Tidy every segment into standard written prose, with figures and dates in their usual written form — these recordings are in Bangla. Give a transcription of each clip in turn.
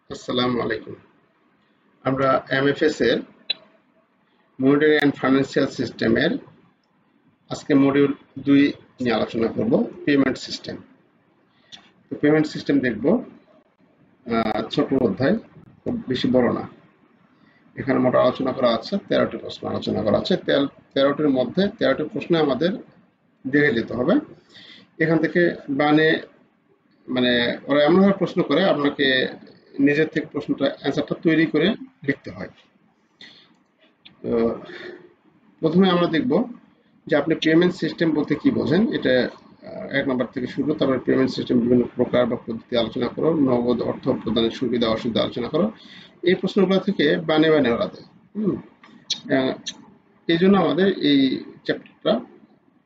আসসালামু আলাইকুম। আমরা এমএফএস এর মনিটরিং অ্যান্ড ফাইন্যান্সিয়াল সিস্টেমের আজকে মডিউল 2 নিয়ে আলোচনা করব, পেমেন্ট সিস্টেম। তো পেমেন্ট সিস্টেম দেখব, ছোট অধ্যায়, খুব বেশি বড় না। এখানে মোট আলোচনা করা আছে 13টি প্রশ্ন আলোচনা করা আছে। 13টির মধ্যে 13টি প্রশ্ন আমাদের দেখে যেতে হবে। এখান থেকে মানে ওরা এমনভাবে প্রশ্ন করে আপনাকে নিজের থেকে প্রশ্নটা অ্যান্সারটা তৈরি করে লিখতে হয়। তো প্রথমে আমরা দেখব যে আপনি পেমেন্ট সিস্টেম বলতে কি বোঝেন। এটা 1 নম্বর থেকে শুরু। তারপরে পেমেন্ট সিস্টেম বিভিন্ন প্রকার বা পদ্ধতি আলোচনা করো, নগদ অর্থ প্রদানের সুবিধা অসুবিধা আলোচনা করো। এই প্রশ্নগুলো থেকে বানে ওরা দেয়। এই জন্য আমাদের এই চ্যাপ্টারটা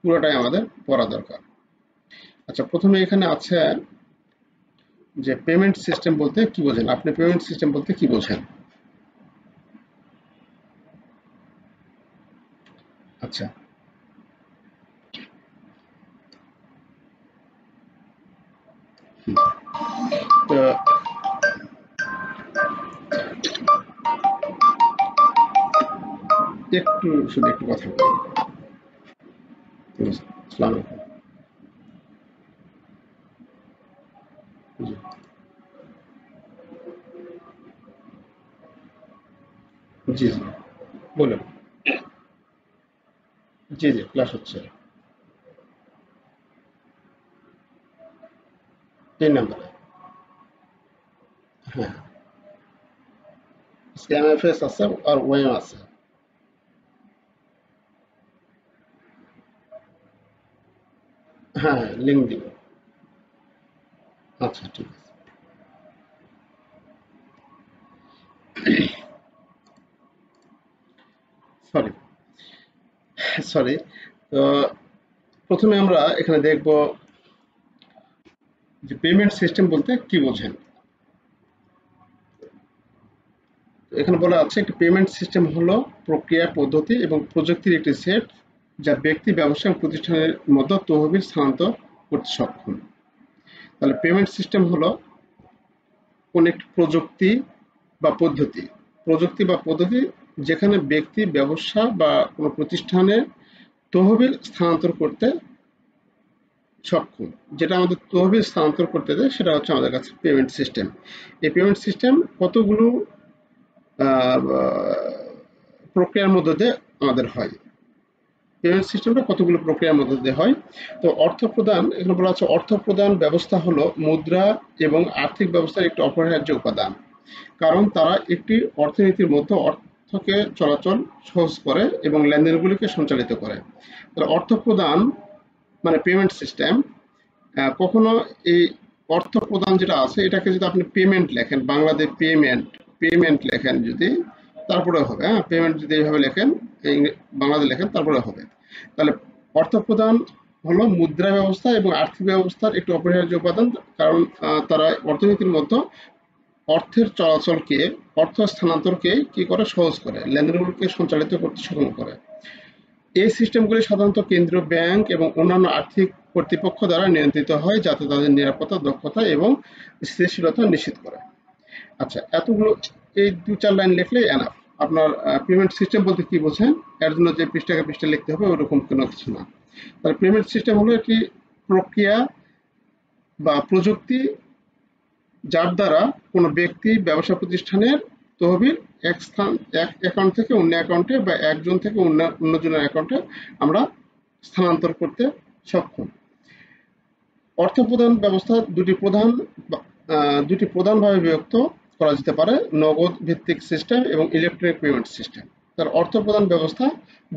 পুরোটাই আমাদের পড়া দরকার। আচ্ছা, প্রথমে এখানে আছে যে পেমেন্ট সিস্টেম বলতে কি বোঝেন। আপনি পেমেন্ট সিস্টেম বলতে কি বোঝেন? আচ্ছা, তো শুধু একটু কথা বলি। আসসালামু আলাইকুম। জি জি জি, বলুন। জি জি, ক্লাস হচ্ছে 3 নম্বরে। হ্যাঁ, এমএফএস আছে আর ওএম আছে। হ্যাঁ, লিঙ্ক দিব। আচ্ছা, ঠিক আছে। Sorry sorry. তো প্রথমে আমরা এখানে দেখব যে পেমেন্ট সিস্টেম বলতে কি বোঝেন। এখানে বলা আছে একটি পেমেন্ট সিস্টেম হলো প্রক্রিয়া, পদ্ধতি এবং প্রযুক্তির একটি সেট যা ব্যক্তি, ব্যবসা এবং প্রতিষ্ঠানের মধ্যে তহবিল স্থানান্তর করতে সক্ষম। তাহলে পেমেন্ট সিস্টেম হলো কোন একটি প্রযুক্তি বা পদ্ধতি যেখানে ব্যক্তি, ব্যবসা বা কোনো প্রতিষ্ঠানের তহবিল স্থানান্তর করতে সক্ষম। যেটা আমাদের তহবিল স্থানান্তর করতে দেয় সেটা হচ্ছে আমাদের কাছে পেমেন্ট সিস্টেম। এই পেমেন্ট সিস্টেম কতগুলো প্রক্রিয়ার মধ্যে দিয়ে আমাদের হয়। পেমেন্ট সিস্টেমটা কতগুলো প্রক্রিয়ার মধ্যে দিয়ে হয়। তো অর্থ প্রদান, এখানে বলা আছে অর্থ প্রদান ব্যবস্থা হলো মুদ্রা এবং আর্থিক ব্যবস্থার একটি অপরিহার্য উপাদান, কারণ তারা একটি অর্থনীতির মধ্যে অর্থকে চলাচল সহজ করে এবং লেনদেনগুলিকে সঞ্চালিত করে। তাহলে অর্থ প্রদান মানে পেমেন্ট সিস্টেম। কখনো এই অর্থ প্রদান যেটা আছে এটাকে যদি আপনি পেমেন্ট লেখেন, বাংলাতে পেমেন্ট লেখেন যদি, তারপরে হবে। হ্যাঁ, পেমেন্ট যদি এইভাবে লেখেন, বাংলাতে লেখেন, তারপরে হবে। তাহলে অর্থ প্রদান হলো মুদ্রা ব্যবস্থা এবং আর্থিক ব্যবস্থার একটি অপরিহার্য উপাদান, কারণ তারা অর্থনীতির মধ্যে অর্থের চলাচলকে, অর্থ স্থানান্তরকে কি করে, সহজ করে, লেনদেনগুলোকে সঞ্চালিত করতে সক্ষম করে। এই সিস্টেমগুলি সাধারণত কেন্দ্রীয় ব্যাংক এবং অন্যান্য আর্থিক কর্তৃপক্ষ দ্বারা নিয়ন্ত্রিত হয়, যাতে তাদের নিরাপত্তা, দক্ষতা এবং স্থিতিশীলতা নিশ্চিত করে। আচ্ছা, এতগুলো, এই 2-4 লাইন লিখলেই এনাফ। আপনার পেমেন্ট সিস্টেম বলতে কি বোঝেন এর জন্য যে পৃষ্ঠাকে পৃষ্ঠা লিখতে হবে ওরকম কোনো কিছু না। তাহলে পেমেন্ট সিস্টেম হলো একটি প্রক্রিয়া বা প্রযুক্তি যার দ্বারা কোনো ব্যক্তি, ব্যবসা প্রতিষ্ঠানের তহবিল এক অ্যাকাউন্ট থেকে অন্য অ্যাকাউন্টে বা একজন থেকে অন্যজনের অ্যাকাউন্টে আমরা স্থানান্তর করতে সক্ষম। অর্থ প্রদান ব্যবস্থা দুটি প্রধানভাবে বিভক্ত করা যেতে পারে: নগদ ভিত্তিক সিস্টেম এবং ইলেকট্রনিক পেমেন্ট সিস্টেম। তার অর্থ প্রদান ব্যবস্থা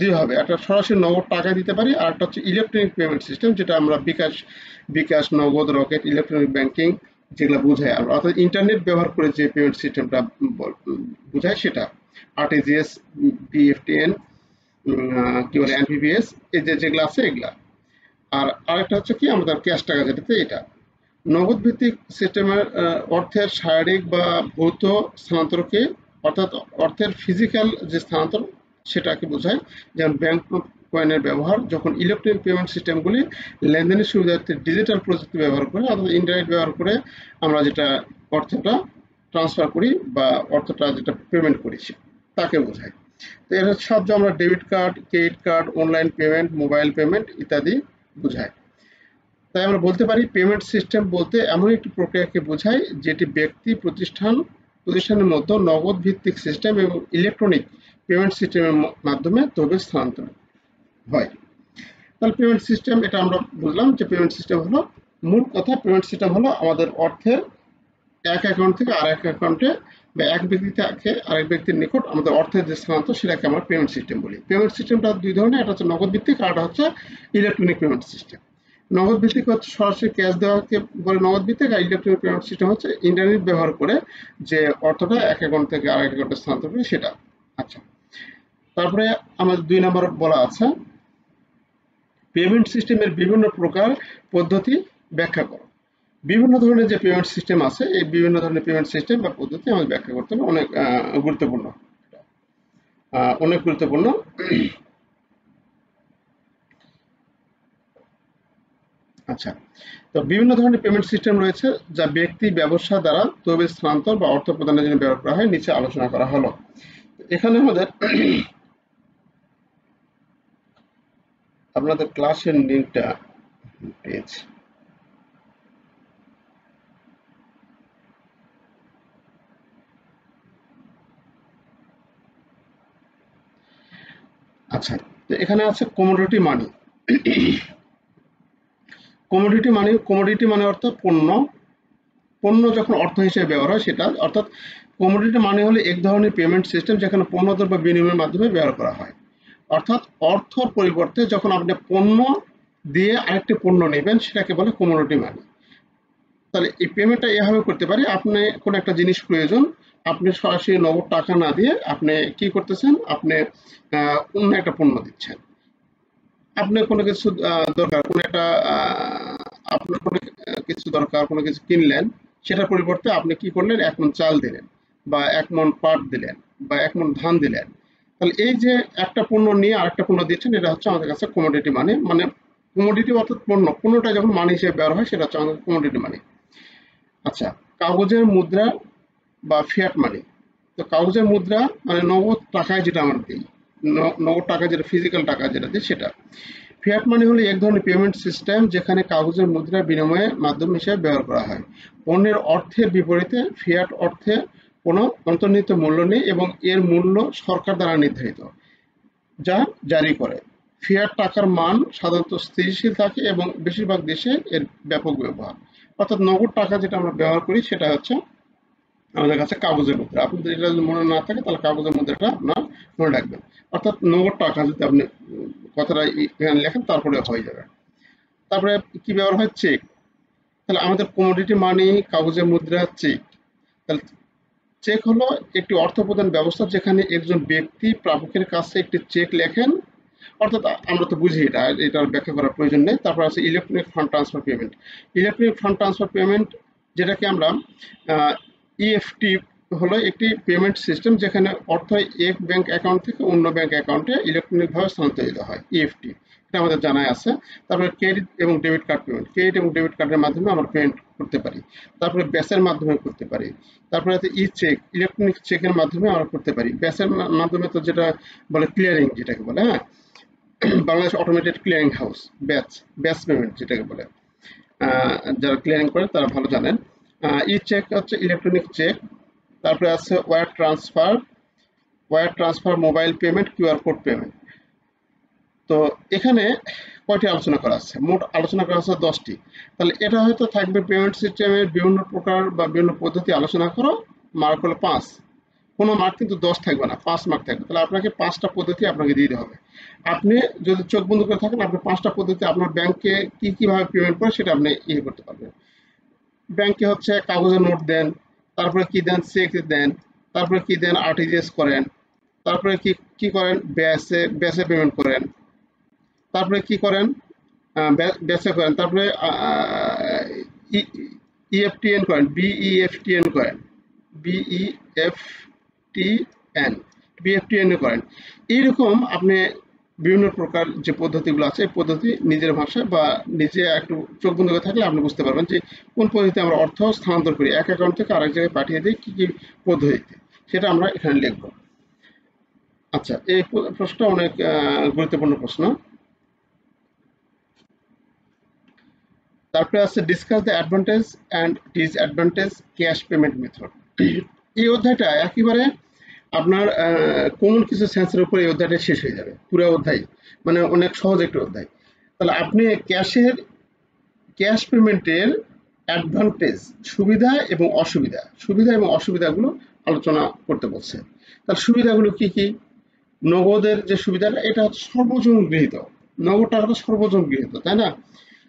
দুইভাবে, একটা সরাসরি নগদ টাকা দিতে পারি, আর একটা হচ্ছে ইলেকট্রনিক পেমেন্ট সিস্টেম, যেটা আমরা বিকাশ, নগদ, রকেট, ইলেকট্রনিক ব্যাংকিং যেগুলো বোঝায়, আমরা অর্থাৎ ইন্টারনেট ব্যবহার করে যে পেমেন্ট সিস্টেমটা বোঝায় সেটা। আরটিজিএস, বিএফটিএন, কি বলে, এনপিপিএস, এই যেগুলো আছে এগুলা। আর আরেকটা হচ্ছে কি আমাদের ক্যাশ টাকা যেটাতে, এটা নগদ ভিত্তিক সিস্টেমের অর্থের শারীরিক বা ভৌত স্থানান্তরকে, অর্থাৎ অর্থের ফিজিক্যাল যে স্থানান্তর সেটাকে বোঝায়। যেমন ব্যাংক কয়েনের ব্যবহার। যখন ইলেকট্রনিক পেমেন্ট সিস্টেমগুলি লেনদেনের সুবিধার্থে ডিজিটাল প্রযুক্তি ব্যবহার করে, অর্থাৎ ইন্টারনেট ব্যবহার করে আমরা যেটা অর্থটা ট্রান্সফার করি বা অর্থটা যেটা পেমেন্ট করি তাকে বোঝায়। তো এর সাহায্যে আমরা debit card, credit card, online payment, mobile payment ইত্যাদি বোঝায়। তাই আমরা বলতে পারি পেমেন্ট সিস্টেম বলতে এমন একটি প্রক্রিয়াকে বোঝায় যেটি ব্যক্তি, প্রতিষ্ঠানের মধ্যে নগদ ভিত্তিক সিস্টেম এবং ইলেকট্রনিক পেমেন্ট সিস্টেমের মাধ্যমে তহবিল স্থানান্তর হয়। তাহলে পেমেন্ট সিস্টেম এটা আমরা বুঝলাম যে পেমেন্ট সিস্টেম হলো, মূল কথা পেমেন্ট সিস্টেম হলো আমাদের অর্থের এক অ্যাকাউন্ট থেকে আরেক অ্যাকাউন্টে বা এক ব্যক্তি থেকে আরেক ব্যক্তির নিকট আমাদের অর্থের যে স্থানান্তর সেটাকে আমরা পেমেন্ট সিস্টেম বলি। পেমেন্ট সিস্টেমটা দুই ধরনের, একটা হচ্ছে নগদ ভিত্তিক আর একটা হচ্ছে ইলেকট্রনিক পেমেন্ট সিস্টেম। নগদ ভিত্তিক হচ্ছে সরাসরি ক্যাশ দেওয়াকে বলে নগদ ভিত্তিক, আর ইলেকট্রনিক পেমেন্ট সিস্টেম হচ্ছে ইন্টারনেট ব্যবহার করে যে অর্থটা এক অ্যাকাউন্ট থেকে আরেক অ্যাকাউন্টে স্থানান্তর করে সেটা। আচ্ছা, তারপরে আমাদের 2 নম্বর বলা আছে পেমেন্ট সিস্টেমের বিভিন্ন প্রকার পদ্ধতি ব্যাখ্যা করো। বিভিন্ন ধরনের যে পেমেন্ট সিস্টেম আছে এই বিভিন্ন ধরনের পেমেন্ট সিস্টেম বা পদ্ধতি আমাদের ব্যাখ্যা করতে হবে, অনেক গুরুত্বপূর্ণ, অনেক গুরুত্বপূর্ণ। আচ্ছা, তো বিভিন্ন ধরনের পেমেন্ট সিস্টেম রয়েছে যা ব্যক্তি ব্যবসা দ্বারা তহবিল স্থানান্তর বা অর্থ প্রদানের জন্য ব্যবহার করা হয়, নিচে আলোচনা করা হলো। এখানে আমাদের আপনাদের ক্লাসের লিঙ্কটা পেয়েছি। আচ্ছা, তো এখানে আছে কমোডিটি মানি। কমোডিটি মানে অর্থাৎ পণ্য যখন অর্থ হিসেবে ব্যবহার হয় সেটা, অর্থাৎ কমোডিটি মানে হলো এক ধরনের পেমেন্ট সিস্টেম যেখানে পণ্যদ্রব্য বিনিময়ের মাধ্যমে ব্যবহার করা হয়। অর্থাৎ অর্থর পরিবর্তে যখন আপনি পণ্য দিয়ে আরেকটি পণ্য নেবেন সেটাকে বলে কমোডিটি মানি। তাহলে এই পেমেন্টটা এভাবে করতে পারি, আপনি কোনো একটা জিনিস প্রয়োজন, আপনি সরাসরি নগদ টাকা না দিয়ে আপনি কি করতেছেন, আপনি অন্য একটা পণ্য দিচ্ছেন। আপনার কোনো কিছু দরকার, কোনো একটা আপনার কোনো কিছু দরকার, কোনো কিছু কিনলেন, সেটার পরিবর্তে আপনি কি করলেন, 1 মণ চাল দিলেন বা 1 মণ পাট দিলেন বা 1 মণ ধান দিলেন। তাহলে এই যে একটা পণ্য নিয়ে আরেকটা পণ্য দিচ্ছেন, এটা হচ্ছে আমাদের কাছে কমোডিটি মানি। মানে কমোডিটি অর্থাৎ পণ্যটা যখন মানি হিসেবে ব্যবহার হয় সেটা হচ্ছে আমাদের কমোডিটি মানি। আচ্ছা, কাগজের মুদ্রা বা ফিয়াট মানি। তো কাগজের মুদ্রা মানে নগদ টাকায় যেটা আমরা দিই, নগদ টাকা যেটা ফিজিক্যাল টাকা যেটা দিই সেটা। ফিয়াট মানি হলো এক ধরনের পেমেন্ট সিস্টেম যেখানে কাগজের মুদ্রা বিনিময়ের মাধ্যম হিসেবে ব্যবহার করা হয়। পণ্যের অর্থের বিপরীতে ফিয়াট অর্থে কোনো অন্তর্নিহিত মূল্য নেই এবং এর মূল্য সরকার দ্বারা নির্ধারিত, যা জারি করে। ফিয়াট টাকার মান সাধারণত স্থিতিশীল থাকে এবং বেশিরভাগ দেশে এর ব্যাপক ব্যবহার। অর্থাৎ নগদ টাকা যেটা আমরা ব্যবহার করি সেটা হচ্ছে আমাদের কাছে কাগজের মুদ্রা। আপনাদের এটা যদি মনে না থাকে তাহলে কাগজের মুদ্রাটা আপনার মনে রাখবেন। অর্থাৎ নগদ টাকা যদি আপনি কথাটা এখানে লেখেন তারপরে হয়ে যাবে। তারপরে কি ব্যবহার হয়, চেক। তাহলে আমাদের কমোডিটি মানি, কাগজের মুদ্রা, চেক। তাহলে চেক হলো একটি অর্থ প্রদান ব্যবস্থা যেখানে একজন ব্যক্তি প্রাপকের কাছে একটি চেক লেখেন, অর্থাৎ আমরা তো বুঝি এটার ব্যাখ্যা করার প্রয়োজন নেই। তারপর আছে electronic fund transfer payment. Electronic fund transfer payment যেটাকে আমরা ইএফটি হলো একটি পেমেন্ট সিস্টেম যেখানে অর্থ এক ব্যাংক অ্যাকাউন্ট থেকে অন্য ব্যাংক অ্যাকাউন্টে ইলেকট্রনিকভাবে স্থানান্তরিত হয়, ইএফটি। এটা আমাদের জানাই আছে। তারপরে ক্রেডিট এবং ডেবিট কার্ড পেমেন্ট, ক্রেডিট এবং ডেবিট কার্ডের মাধ্যমে আমরা পেমেন্ট করতে পারি। তারপরে ব্যাসের মাধ্যমে করতে পারি। তারপরে আছে ই চেক, ইলেকট্রনিক চেকের মাধ্যমে আমরা করতে পারি। ব্যাসের মাধ্যমে তো যেটা বলে ক্লিয়ারিং, যেটাকে বলে, হ্যাঁ, বাংলাদেশ অটোমেটেড ক্লিয়ারিং হাউস, ব্যাস পেমেন্ট যেটাকে বলে। যারা ক্লিয়ারিং করে তারা ভালো জানেন। ই চেক হচ্ছে ইলেকট্রনিক চেক। তারপরে আছে wire transfer, mobile payment, QR code payment. তো এখানে কয়টি আলোচনা করা আছে, মোট আলোচনা করা আছে 10টি। তাহলে এটা হয়তো থাকবে পেমেন্ট সিস্টেমের বিভিন্ন প্রকার বা বিভিন্ন পদ্ধতি আলোচনা করো, মার্ক হলো 5। কোনো মার্ক কিন্তু 10 থাকবে না, 5 মার্ক থাকবে। তাহলে আপনাকে 5টা পদ্ধতি আপনাকে দিতে হবে। আপনি যদি চোখ বন্ধ করে থাকেন, আপনি 5টা পদ্ধতি আপনার ব্যাংকে কিভাবে পেমেন্ট করে সেটা আপনি ইয়ে করতে পারবেন। ব্যাংকে হচ্ছে কাগজের নোট দেন, তারপরে কি দেন, চেক দেন, তারপরে কি দেন, আরটিজিএস করেন, তারপরে কি করেন, ব্যাসে পেমেন্ট করেন, তারপরে কি করেন, ব্যাসে করেন, তারপরে ইএফটিএন করেন, বিইএফটিএন করেন, বিইএফটিএন করেন। এইরকম আপনি বিভিন্ন প্রকার যে পদ্ধতিগুলো আছে এই পদ্ধতি নিজের ভাষায় বা নিজে একটু চোখ বন্ধ করে থাকলে আপনি বুঝতে পারবেন যে কোন পদ্ধতিতে আমরা অর্থ স্থানান্তর করি, এক অ্যাকাউন্ট থেকে আরেক জায়গায় পাঠিয়ে দিই কি কি পদ্ধতিতে, সেটা আমরা এখানে লিখব। আচ্ছা, এই প্রশ্নটা অনেক গুরুত্বপূর্ণ প্রশ্ন। তারপরে আছে discuss the advantage and disadvantage cash payment method. এই অধ্যায়টা একেবারে আপনার কমন কিছু সেন্সের উপরে এই অধ্যায়টা শেষ হয়ে যাবে, পুরো অধ্যায় মানে অনেক সহজ একটা অধ্যায়। তাহলে আপনি ক্যাশ পেমেন্টের অ্যাডভান্টেজ, সুবিধা এবং অসুবিধাগুলো আলোচনা করতে বলছে। তার সুবিধাগুলো কি কি? নগদের যে সুবিধাটা, এটা সর্বজন গৃহীত, নগদ টাকাটা সর্বজন গৃহীত, তাই না?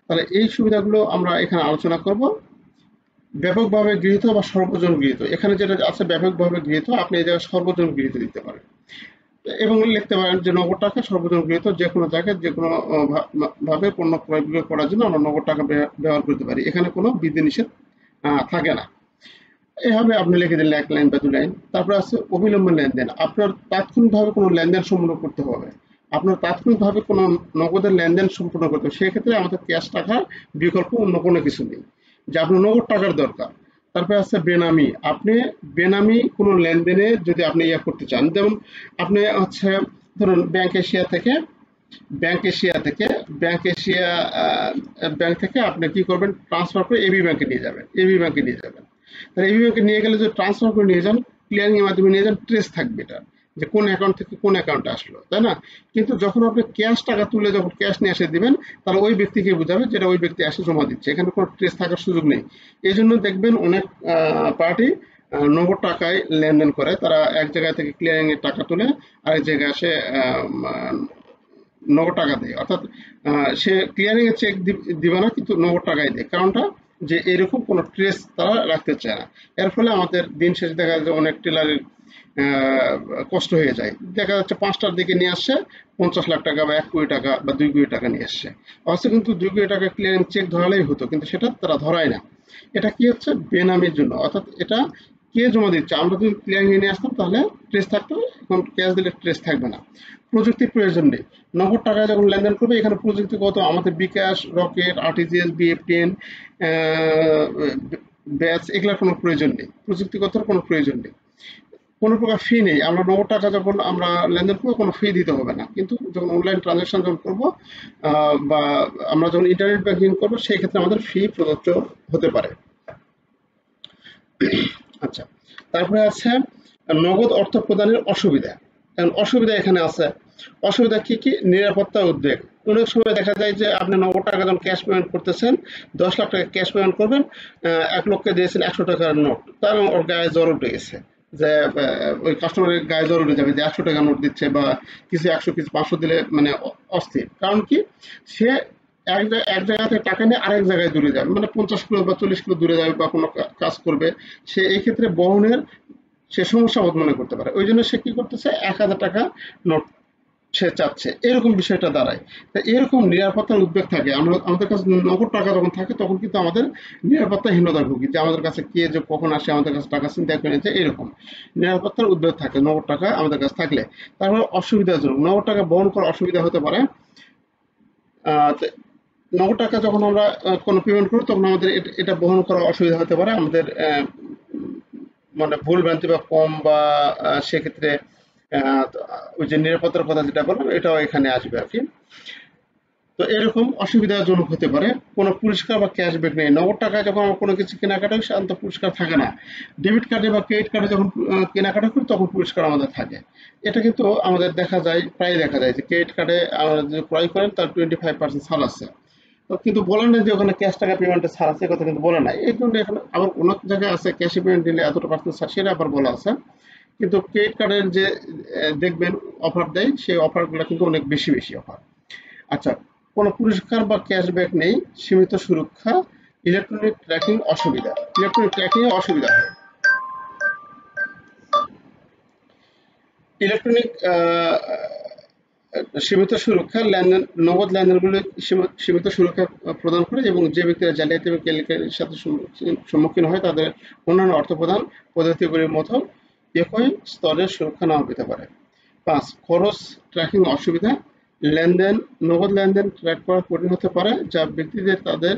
তাহলে এই সুবিধাগুলো আমরা এখানে আলোচনা করব। ব্যাপকভাবে গৃহীত বা সর্বজন গৃহীত, এখানে যেটা আছে ব্যাপকভাবে গৃহীত, আপনি এই জায়গায় সর্বজন গৃহীত দিতে পারেন এবং লিখতে পারেন যে নগদ টাকা সর্বজন গৃহীত, যে কোনো জায়গায় যে কোনো ভাবে পণ্য ক্রয় বিক্রয় করার জন্য আমরা নগদ টাকা ব্যবহার করতে পারি, এখানে কোনো বিধিনিষেধ থাকে না। এভাবে আপনি লিখে দিলেন এক লাইন বা দু লাইন। তারপরে আছে অবিলম্বে লেনদেন, আপনার তাৎক্ষণিকভাবে কোনো লেনদেন সম্পন্ন করতে হবে, আপনার তাৎক্ষণিকভাবে কোনো নগদের লেনদেন সম্পন্ন করতে হবে, সেক্ষেত্রে আমাদের ক্যাশ টাকার বিকল্প অন্য কোনো কিছু নেই, যে আপনার নগদ টাকার দরকার। তারপরে আছে বেনামি, আপনি বেনামি কোনো লেনদেনে যদি আপনি করতে চান, যেমন আপনি হচ্ছে ধরুন ব্যাংক এশিয়া থেকে ব্যাংক থেকে আপনি কি করবেন, ট্রান্সফার করে এবি ব্যাংকে নিয়ে যাবেন, তাহলে এবি ব্যাংকে নিয়ে গেলে যদি ট্রান্সফার করে নিয়ে যান, ক্লিয়ারিং এর মাধ্যমে নিয়ে যান, ট্রেস থাকবে এটা যে কোন অ্যাকাউন্ট থেকে কোন অ্যাকাউন্টে আসলো, তাই না? কিন্তু যখন আপনি ক্যাশ টাকা তুলে যখন ক্যাশ নিয়ে এসে দিবেন, তাহলে ওই ব্যক্তিকে বোঝাবে যেটা ওই ব্যক্তি এসে জমা দিচ্ছে, এখানে কোনো ট্রেস থাকার সুযোগ নেই। এই জন্য দেখবেন অনেক পার্টি নগদ টাকায় লেনদেন করে, তারা এক জায়গা থেকে ক্লিয়ারিং এর টাকা তুলে আরেক জায়গায় এসে নগদ টাকা দেয়, অর্থাৎ সে ক্লিয়ারিং এর চেক দিবে না, কিন্তু নগদ টাকাই দেয়। কারণটা যে এরকম কোনো ট্রেস তারা রাখতে চায় না। এর ফলে আমাদের দিন শেষে দেখা যায় অনেক টেলারের কষ্ট হয়ে যায়, দেখা যাচ্ছে 5টার দিকে নিয়ে আসছে 50 লাখ টাকা বা 1 কোটি টাকা বা 2 কোটি টাকা নিয়ে আসছে, অবশ্য কিন্তু 2 কোটি টাকা ক্লিয়ারিং চেক ধরালেই হতো, কিন্তু সেটা তারা ধরায় না। এটা কি হচ্ছে, বেনামির জন্য, অর্থাৎ এটা কে জমা দিচ্ছে, আমরা যদি ক্লিয়ারিং নিয়ে আসতাম তাহলে ট্রেস থাকতো, এখন ক্যাশ দিলে ট্রেস থাকবে না। প্রযুক্তির প্রয়োজন নেই, নগদ টাকায় যখন লেনদেন করবে এখানে প্রযুক্তিগত আমাদের বিকাশ, রকেট, আরটিজিএস, বিএফটিএন, ব্যাচ, এগুলোর কোনো প্রয়োজন নেই, প্রযুক্তিগত কোনো প্রয়োজন নেই, কোনো প্রকার ফি নেই। আমরা নগদ টাকা যখন আমরা লেনদেন করবো কোনো ফি দিতে হবে না, কিন্তু যখন অনলাইন ট্রানজাকশন যখন করবো বা আমরা যখন ইন্টারনেট ব্যাংকিং করবো সেই ক্ষেত্রে আমাদের ফি প্রযোজ্য হতে পারে। আচ্ছা, তারপরে আছে নগদ অর্থ প্রদানের অসুবিধা। কারণ অসুবিধা এখানে আছে, অসুবিধা কি কি? নিরাপত্তা উদ্বেগ, অনেক সময় দেখা যায় যে আপনি নগদ টাকা যখন ক্যাশ পেমেন্ট করতেছেন, 10 লাখ টাকা ক্যাশ পেমেন্ট করবেন, 1 লোককে দিয়েছেন 100 টাকার নোট, তার ওর গায়ে জ্বর উঠে গেছে, যে ওই কাস্টমারের গায়ে জ্বর উঠে যাবে যে 100 টাকা নোট দিচ্ছে বা কিছু 100 কিছু 500 দিলে মানে অস্থির। কারণ কি, সে এক জায়গা থেকে টাকা নিয়ে আরেক জায়গায় দূরে যাবে, মানে 50 কিলো বা 40 কিলো দূরে যাবে বা কোনো কাজ করবে, সে এই ক্ষেত্রে বহনের সে সমস্যা বোধ মনে করতে পারে, ওই জন্য সে কি করতেছে 1000 টাকা নোট সে চাচ্ছে, এরকম বিষয়টা দাঁড়ায়। তা এরকম নিরাপত্তার উদ্বেগ থাকে, আমরা আমাদের কাছে নগদ টাকা যখন থাকে তখন কিন্তু আমাদের নিরাপত্তাহীনতার ভুগি, যে আমাদের কাছে কে যে কখন আসে আমাদের কাছে টাকা চিন্তা করে নিচ্ছে, এরকম নিরাপত্তার উদ্বেগ থাকে নগদ টাকা আমাদের কাছে থাকলে। তারপরে অসুবিধাজনক, নগদ টাকা বহন করা অসুবিধা হতে পারে। নগদ টাকা যখন আমরা কোনো পেমেন্ট করি তখন আমাদের এটা বহন করা অসুবিধা হতে পারে, আমাদের মানে ভুল ভ্রান্তি বা কম বা সেক্ষেত্রে ওই যে নিরাপত্তার কথা যেটা বললাম এটাও এখানে আসবে আর কি। তো এরকম অসুবিধাজনক হতে পারে। কোনো পুরস্কার বা ক্যাশব্যাক নেই, নগদ টাকায় যখন আমরা কোনো কিছু কেনাকাটা করি সাধারণত পুরস্কার থাকে না, ডেবিট কার্ডে বা ক্রেডিট কার্ডে যখন কেনাকাটা করি তখন পুরস্কার আমাদের থাকে। এটা কিন্তু আমাদের দেখা যায়, প্রায় দেখা যায় যে ক্রেডিট কার্ডে আমরা যদি ক্রয় করেন তার 25% ছাড় আছে, তো কিন্তু বলে না যে ওখানে ক্যাশ টাকা পেমেন্টে ছাড় আছে, কথা কিন্তু বলে নাই। এই জন্য এখানে আবার অনেক জায়গায় আছে ক্যাশে পেমেন্ট দিলে এতটা পার্সেন্ট ছাড়, সেটা আবার বলা আছে। কিন্তু ক্রেডিট কার্ডের যে দেখবেন অফার দেয়, সেই অফারগুলো কিন্তু অনেক বেশি বেশি অফার। আচ্ছা, কোনো পুরস্কার বা ক্যাশব্যাক নেই, সীমিত সুরক্ষা, ইলেকট্রনিক ট্র্যাকিং অসুবিধা, ইলেকট্রনিক ট্র্যাকিং অসুবিধা হয়। ইলেকট্রনিক সীমিত সুরক্ষা লেনদেন, নগদ লেনদেনগুলো সীমিত সুরক্ষা প্রদান করে এবং যে ব্যক্তিরা জালিয়াতি এবং কেলেঙ্কারির সাথে সম্মুখীন হয় তাদের অন্যান্য অর্থ প্রদান পদ্ধতিগুলির মতো একই স্তরের সুরক্ষা নাও পেতে পারে। 5, খরচ ট্র্যাকিং অসুবিধা, লেনদেন, নগদ লেনদেন ট্র্যাক করা কঠিন হতে পারে, যা ব্যক্তিদের তাদের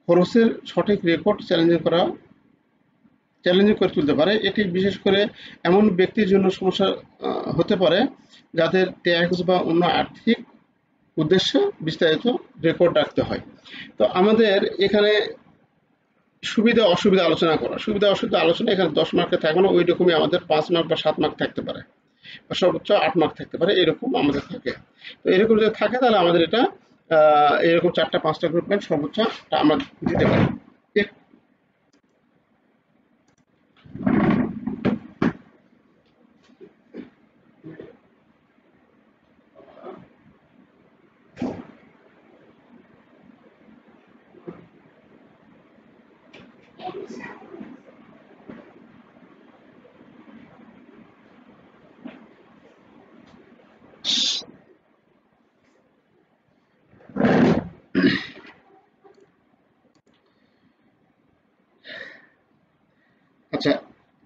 খরচের সঠিক রেকর্ড চ্যালেঞ্জিং করে তুলতে পারে। এটি বিশেষ করে এমন ব্যক্তির জন্য সমস্যা হতে পারে যাদের ট্যাক্স বা অন্য আর্থিক উদ্দেশ্যে বিস্তারিত রেকর্ড রাখতে হয়। তো আমাদের এখানে সুবিধা অসুবিধা আলোচনা করা, সুবিধা অসুবিধা আলোচনা এখানে 10 মার্কে থাকবে না, ওই রকমই আমাদের 5 মার্ক বা 7 মার্ক থাকতে পারে, বা সর্বোচ্চ 8 মার্ক থাকতে পারে, এরকম আমাদের থাকে। তো এরকম যদি থাকে তাহলে আমাদের এটা এরকম 4টা 5টা গ্রুপ পয়েন্ট সর্বোচ্চ আমরা দিতে পারি। আচ্ছা,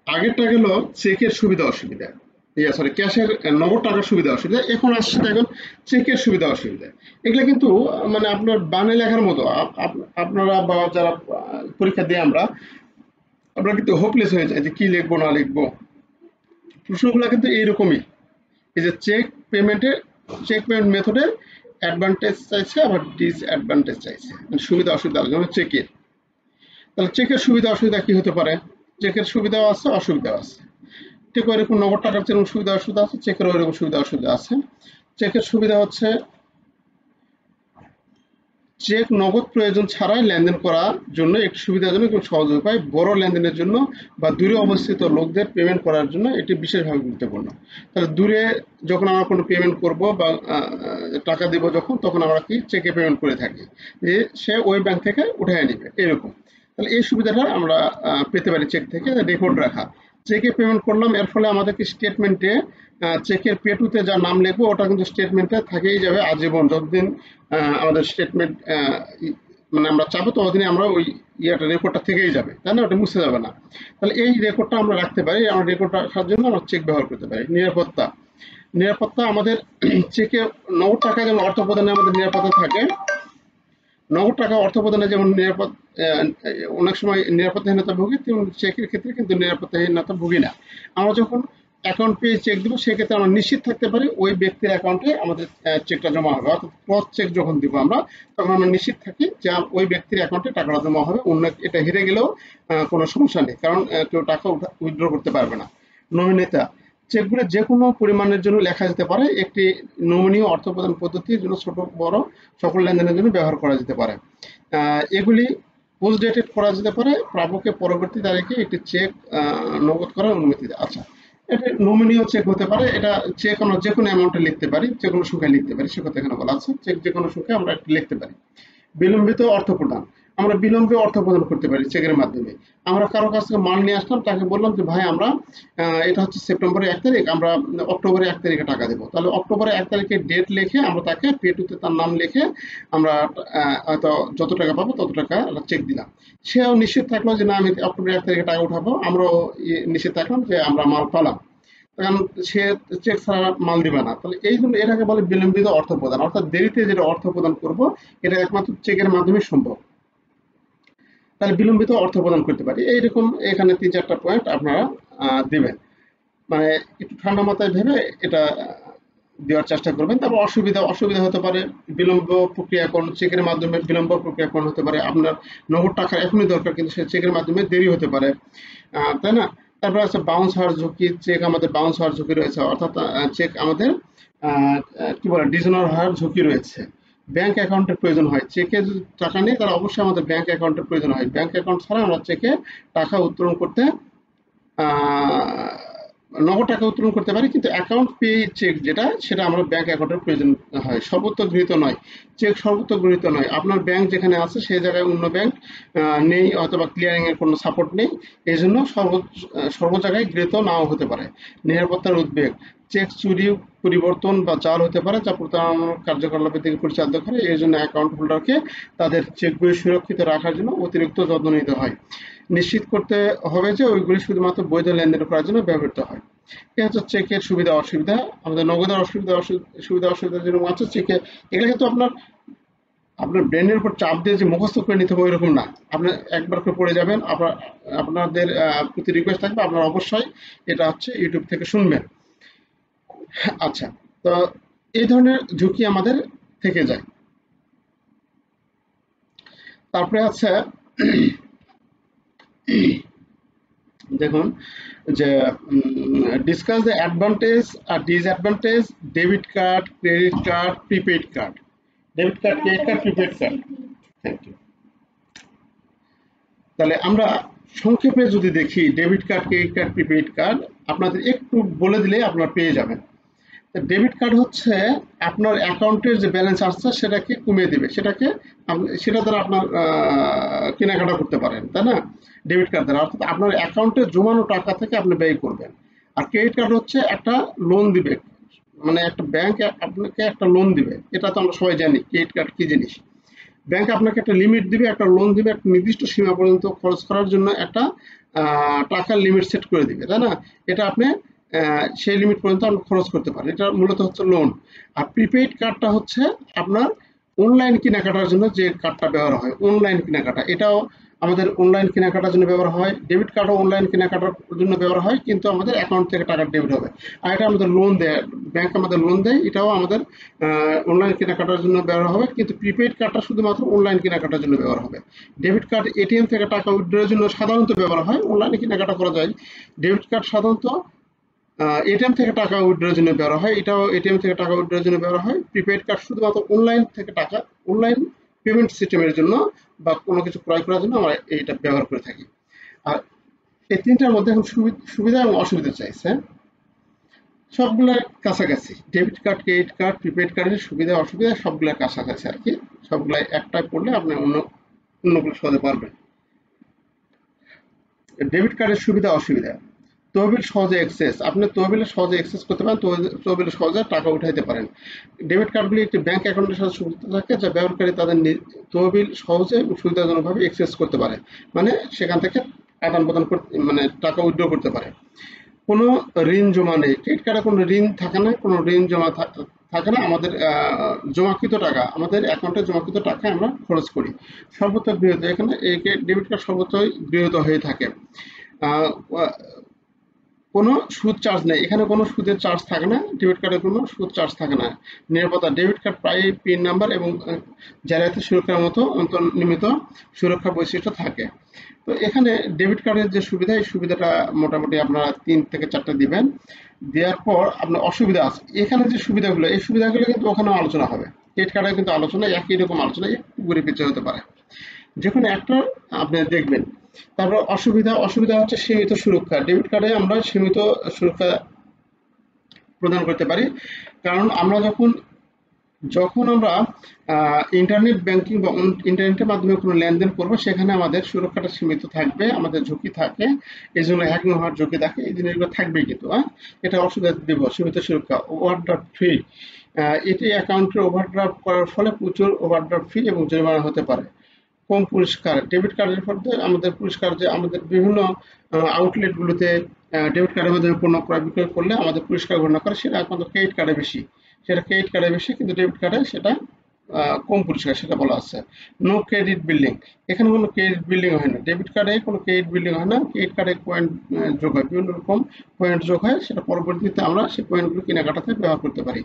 আগেরটা গেল চেকের সুবিধা অসুবিধা, সরি ক্যাশের নগদ টাকার সুবিধা অসুবিধা। এখন আসছে দেখুন চেকের সুবিধা অসুবিধা। এগুলো কিন্তু মানে আপনার বানে লেখার মতো, আপনারা বা যারা পরীক্ষা দিয়ে আমরা কিন্তু হোপলেস হয়ে যায় যে কি লিখবো না লিখবো। প্রশ্নগুলো কিন্তু এইরকমই, এই যে চেক পেমেন্ট মেথডের অ্যাডভান্টেজ চাইছে আবার ডিসঅ্যাডভান্টেজ চাইছে, মানে সুবিধা অসুবিধা যেমন চেকের। তাহলে চেকের সুবিধা অসুবিধা কি হতে পারে? চেকের সুবিধাও আছে অসুবিধাও আছে, ঠিক ওইরকম নগদ টাকার যেরকম সুবিধা অসুবিধা আছে, চেকের ওইরকম সুবিধা অসুবিধা আছে। চেকের সুবিধা হচ্ছে চেক নগদ প্রয়োজন ছাড়াই লেনদেন করার জন্য একটি সুবিধাজনক এবং সহজ উপায়। বড় লেনদেনের জন্য বা দূরে অবস্থিত লোকদের পেমেন্ট করার জন্য এটি বিশেষভাবে গুরুত্বপূর্ণ। তাহলে দূরে যখন আমরা কোনো পেমেন্ট করব বা টাকা দেব যখন, তখন আমরা কি চেকে পেমেন্ট করে থাকি, যে সে ওই ব্যাংক থেকে উঠায় নেবে এরকম। তাহলে এই সুবিধাটা আমরা পেতে পারি চেক থেকে, রেকর্ড রাখা। চেকে পেমেন্ট করলাম, এর ফলে আমাদেরকে স্টেটমেন্টে চেকের পেটুতে যা নাম লিখবো ওটা কিন্তু স্টেটমেন্টে থেকেই যাবে আজীবন, যতদিন আমাদের স্টেটমেন্ট মানে আমরা চাবো ততদিনে আমরা ওই রেকর্ডটা থেকেই যাবে, তাই না? ওটা মুছে যাবে না। তাহলে এই রেকর্ডটা আমরা রাখতে পারি, আমরা রেকর্ড রাখার জন্য আমরা চেক ব্যবহার করতে পারি। নিরাপত্তা, নিরাপত্তা আমাদের চেকে নগদ টাকায় যেমন অর্থ প্রদানে আমাদের নিরাপত্তা থাকে, নগদ টাকা অর্থ প্রদানে যেমন অনেক সময় নিরাপত্তাহীনতা ভুগি, তেমন চেকের ক্ষেত্রে কিন্তু নিরাপত্তাহীনতা ভুগি না। আমরা যখন অ্যাকাউন্ট পেয়ে চেক দিব, সেক্ষেত্রে আমরা নিশ্চিত থাকতে পারি ওই ব্যক্তির অ্যাকাউন্টে আমাদের চেকটা জমা হবে। অর্থাৎ ক্রস চেক যখন দিব আমরা, তখন আমরা নিশ্চিত থাকি যে ওই ব্যক্তির অ্যাকাউন্টে টাকাটা জমা হবে, অন্য এটা হেরে গেলেও কোনো সমস্যা নেই, কারণ কেউ টাকা উইথড্র করতে পারবে না। নমিনিতা, চেকগুলো যে কোনো পরিমাণের জন্য লেখা যেতে পারে, একটি নমনীয় অর্থ প্রদান পদ্ধতির জন্য ছোট বড় সকল লেনদেনের জন্য ব্যবহার করা যেতে পারে। এগুলি পোস্ট ডেটেড করা যেতে পারে, প্রাপকের পরবর্তী তারিখে একটি চেক নগদ করার অনুমতি দেয়। আচ্ছা, এটা নমনীয় চেক হতে পারে, এটা চেক আমরা যে কোনো অ্যামাউন্টে লিখতে পারি, যে কোনো সংখ্যায় লিখতে পারি, সে কথা এখানে বলা আছে। চেক যে কোনো সংখ্যায় আমরা লিখতে পারি। বিলম্বিত অর্থ প্রদান, আমরা বিলম্বে অর্থ প্রদান করতে পারি চেকের মাধ্যমে। আমরা কারো কাছ থেকে মাল নিয়ে আসলাম, তাকে বললাম যে ভাই আমরা এটা হচ্ছে সেপ্টেম্বরের 1 তারিখ, আমরা অক্টোবরের 1 তারিখে টাকা দেবো। তাহলে অক্টোবরের 1 তারিখে ডেট লিখে আমরা তাকে পেটুতে তার নাম লিখে আমরা হয়তো যত টাকা পাবো তত টাকা চেক দিলাম। সেও নিশ্চিত থাকলো যে না আমি অক্টোবরের 1 তারিখে টাকা উঠাবো, আমরাও নিশ্চিত থাকলাম যে আমরা মাল পালাম, কারণ সে চেক ছাড়া মাল দিবে না। তাহলে এই জন্য এটাকে বলে বিলম্বিত অর্থ প্রদান, অর্থাৎ দেরিতে যেটা অর্থ প্রদান করব এটা একমাত্র চেকের মাধ্যমে সম্ভব। তাহলে বিলম্বিত অর্থ প্রদান করতে পারি। এইরকম এখানে 3-4টা পয়েন্ট আপনারা দিবেন, মানে একটু ঠান্ডা মাথায় ভেবে এটা দেওয়ার চেষ্টা করবেন। তারপর অসুবিধা হতে পারে বিলম্ব প্রক্রিয়াকরণ, চেকের মাধ্যমে বিলম্ব প্রক্রিয়াকরণ হতে পারে। আপনার নগদ টাকা এখনই দরকার, কিন্তু সে চেকের মাধ্যমে দেরি হতে পারে, তাই না? তারপর আছে বাউন্স হওয়ার ঝুঁকি, চেক আমাদের বাউন্স হওয়ার ঝুঁকি রয়েছে, অর্থাৎ চেক আমাদের কি বলে ডিজনার হওয়ার ঝুঁকি রয়েছে। ব্যাংক অ্যাকাউন্টের প্রয়োজন হয়, চেকে যদি টাকা নেই তাহলে অবশ্যই আমাদের ব্যাংক অ্যাকাউন্টের প্রয়োজন হয়। ব্যাংক অ্যাকাউন্ট ছাড়া আমরা চেকে টাকা উত্তোলন করতে নগদ টাকা উত্তোলন করতে পারি, কিন্তু অ্যাকাউন্ট পে চেক যেটা, সেটা আমরা ব্যাংক অ্যাকাউন্টের প্রয়োজন হয়। সর্বত্র গৃহীত নয়, চেক সর্বত্র গৃহীত নয়। আপনার ব্যাংক যেখানে আছে সেই জায়গায় অন্য ব্যাংক নেই, অথবা ক্লিয়ারিং এর কোনো সাপোর্ট নেই, এই জন্য সর্ব জায়গায় গৃহীত নাও হতে পারে। নিরাপত্তার উদ্বেগ, চেক চুরি, পরিবর্তন বা জাল হতে পারে, যা প্রতারণামূলক কার্যকলাপের দিকে পরিচালিত করে। এই জন্য অ্যাকাউন্ট হোল্ডারকে তাদের চেকগুলি সুরক্ষিত রাখার জন্য অতিরিক্ত যত্ন নিতে হয়। নিশ্চিত করতে হবে যে ওইগুলি শুধুমাত্র বৈধ লেনদেন করার জন্য ব্যবহৃত হয়। এ হচ্ছে চেকের সুবিধা অসুবিধা। আমাদের নগদের সুবিধা অসুবিধা যেরকম আছে চেকে, এগুলো কিন্তু আপনার ব্রেনের উপর চাপ দিয়ে যে মুখস্থ করে নিতে হবে ওইরকম না। আপনি একবার করে পড়ে যাবেন। আপনাদের প্রতি রিকোয়েস্ট থাকবে আপনারা অবশ্যই এটা হচ্ছে ইউটিউব থেকে শুনবেন। আচ্ছা, তো এই ধরনের ঝুঁকি আমাদের থেকে যায়। তারপরে আছে দেখুন যে ডিসকাস দ্য অ্যাডভান্টেজ আর disadvantage debit card, credit card, prepaid card. Debit card, credit card, prepaid card. Thank you. তাহলে আমরা সংক্ষেপে যদি দেখি debit card, credit card, prepaid card, আপনাদের একটু বলে দিলে আপনারা পেয়ে যাবেন। ডেবিট কার্ড হচ্ছে আপনার অ্যাকাউন্টের যে ব্যালেন্স আসছে সেটাকে কমিয়ে দিবে, সেটা দ্বারা আপনার কেনাকাটা করতে পারেন, তাই না? ডেবিট কার্ড দ্বারা অর্থাৎ আপনার অ্যাকাউন্টে জমানো টাকা থেকে আপনি ব্যয় করবেন। আর ক্রেডিট কার্ড হচ্ছে একটা লোন দিবে, মানে একটা ব্যাংক আপনাকে একটা লোন দিবে। এটা তো আমরা সবাই জানি ক্রেডিট কার্ড কি জিনিস। ব্যাংক আপনাকে একটা লিমিট দিবে, একটা লোন দিবে, একটা নির্দিষ্ট সীমা পর্যন্ত খরচ করার জন্য একটা টাকার লিমিট সেট করে দিবে, তাই না? এটা আপনি সেই লিমিট পর্যন্ত আপনি খরচ করতে পারেন। এটা মূলত হচ্ছে লোন। আর প্রিপেইড কার্ডটা হচ্ছে আপনার অনলাইন কেনাকাটার জন্য যে কার্ডটা ব্যবহার হয়, অনলাইন কেনাকাটা। এটাও আমাদের অনলাইন কেনাকাটার জন্য ব্যবহার হয়। ডেবিট কার্ডও অনলাইন কেনাকাটার জন্য ব্যবহার হয়, কিন্তু আমাদের অ্যাকাউন্ট থেকে টাকা ডেবিট হবে। আর এটা আমাদের লোন দেয়, ব্যাংক আমাদের লোন দেয়, এটাও আমাদের অনলাইন কেনাকাটার জন্য ব্যবহার হবে। কিন্তু প্রিপেইড কার্ডটা শুধুমাত্র অনলাইন কেনাকাটার জন্য ব্যবহার হবে। ডেবিট কার্ড এটিএম থেকে টাকা উইথড্রয়ের জন্য সাধারণত ব্যবহার হয়, অনলাইনে কেনাকাটা করা যায়। ডেবিট কার্ড সাধারণত এটিএম থেকে টাকা উইথড্রয়ের জন্য ব্যবহার হয়, এটাও এটিএম থেকে টাকা উইথড্রয়ের জন্য ব্যবহার হয়। প্রিপেইড কার্ড শুধুমাত্র অনলাইন থেকে টাকা, অনলাইন পেমেন্ট সিস্টেমের জন্য বা কোনো কিছু ক্রয় করার জন্য আমরা এইটা ব্যবহার করে থাকি। আর এই তিনটার মধ্যে এখন সুবিধা এবং অসুবিধা চাইছে, সবগুলোর কাছাকাছি। Debit card, credit card, prepaid কার্ডের সুবিধা অসুবিধা সবগুলোর কাছাকাছি আর কি। সবগুলাই একটাই পড়লে আপনি অন্যগুলো সহজে পারবেন। ডেবিট কার্ডের সুবিধা অসুবিধা। তহবিল সহজে অ্যাক্সেস, আপনি তহবিলে সহজে অ্যাক্সেস করতে পারেন, তহবিলে সহজে টাকা উঠাইতে পারেন। ডেবিট কার্ডগুলি একটি ব্যাংক অ্যাকাউন্টের সাথে যুক্ত থাকে, যা ব্যবহারকারী তাদের তহবিল সহজে এবং সুবিধাজনকভাবে অ্যাক্সেস করতে পারে, মানে সেখান থেকে আদান প্রদান করতে, মানে টাকা উইথড্র করতে পারে। কোনো ঋণ জমা নেই, ক্রেডিট কার্ডে কোনো ঋণ থাকে না, কোনো ঋণ জমা থাকে না। আমাদের জমাকৃত টাকা, আমাদের অ্যাকাউন্টে জমাকৃত টাকা আমরা খরচ করি। সর্বত্র গৃহীত, এখানে এই ডেবিট কার্ড সর্বত্রই গৃহীত হয়ে থাকে। কোনো সুদ চার্জ নেই, এখানে কোনো সুদের চার্জ থাকে না, ডেবিট কার্ডে কোনো সুদ চার্জ থাকে না। নিরাপত্তা, ডেবিট কার্ড প্রায় পিন নাম্বার এবং জালিয়াতি সুরক্ষার মতো অন্তর্নির্মিত সুরক্ষা বৈশিষ্ট্য থাকে। তো এখানে ডেবিট কার্ডের যে সুবিধা, এই সুবিধাটা মোটামুটি আপনারা 3 থেকে 4টা দিবেন। দেওয়ার পর আপনার অসুবিধা আছে, এখানে যে সুবিধাগুলো, এই সুবিধাগুলো কিন্তু ওখানেও আলোচনা হবে। ক্রেডিট কার্ডে কিন্তু আলোচনা একই রকম আলোচনা, একটু ঘুরে পিছিয়ে হতে পারে, যে কোনো একটা আপনি দেখবেন। তারপর অসুবিধা হচ্ছে সীমিত সুরক্ষা। ডেবিট কার্ডে আমরা সীমিত সুরক্ষা প্রদান করতে পারি, কারণ আমরা যখন আমরা ইন্টারনেট ব্যাংকিং বা ইন্টারনেটের মাধ্যমে কোনো লেনদেন করবো, সেখানে আমাদের সুরক্ষাটা সীমিত থাকবে, আমাদের ঝুঁকি থাকে, এই জন্য হ্যাকিং হওয়ার ঝুঁকি থাকে, এই জিনিসগুলো থাকবে। কিন্তু এটা অসুবিধা দিব। সীমিত সুরক্ষা, ওভারড্রাফট ফি, এটি অ্যাকাউন্টের ওভারড্রাফট করার ফলে প্রচুর ওভারড্রাফট ফি এবং জরিমানা হতে পারে। কম পুরস্কার, ডেবিট কার্ডের মধ্যে আমাদের পুরস্কার, যে আমাদের বিভিন্ন আউটলেটগুলোতে ডেবিট কার্ডের মাধ্যমে পণ্য ক্রয় বিক্রয় করলে আমাদের পুরস্কার গণনা করে, সেটা একমাত্র ক্রেডিট কার্ডে বেশি। কিন্তু ডেবিট কার্ডে সেটা কম পুরস্কার, সেটা বলা আছে। নো ক্রেডিট বিল্ডিং, এখানে কোনো ক্রেডিট বিল্ডিং হয় না। ডেবিট কার্ডে কোনো ক্রেডিট বিল্ডিং হয় না। ক্রেডিট কার্ডে পয়েন্ট যোগ হয়, বিভিন্ন রকম পয়েন্ট যোগ হয়, সেটা পরবর্তীতে আমরা সেই পয়েন্টগুলো কেনাকাটাতে ব্যবহার করতে পারি।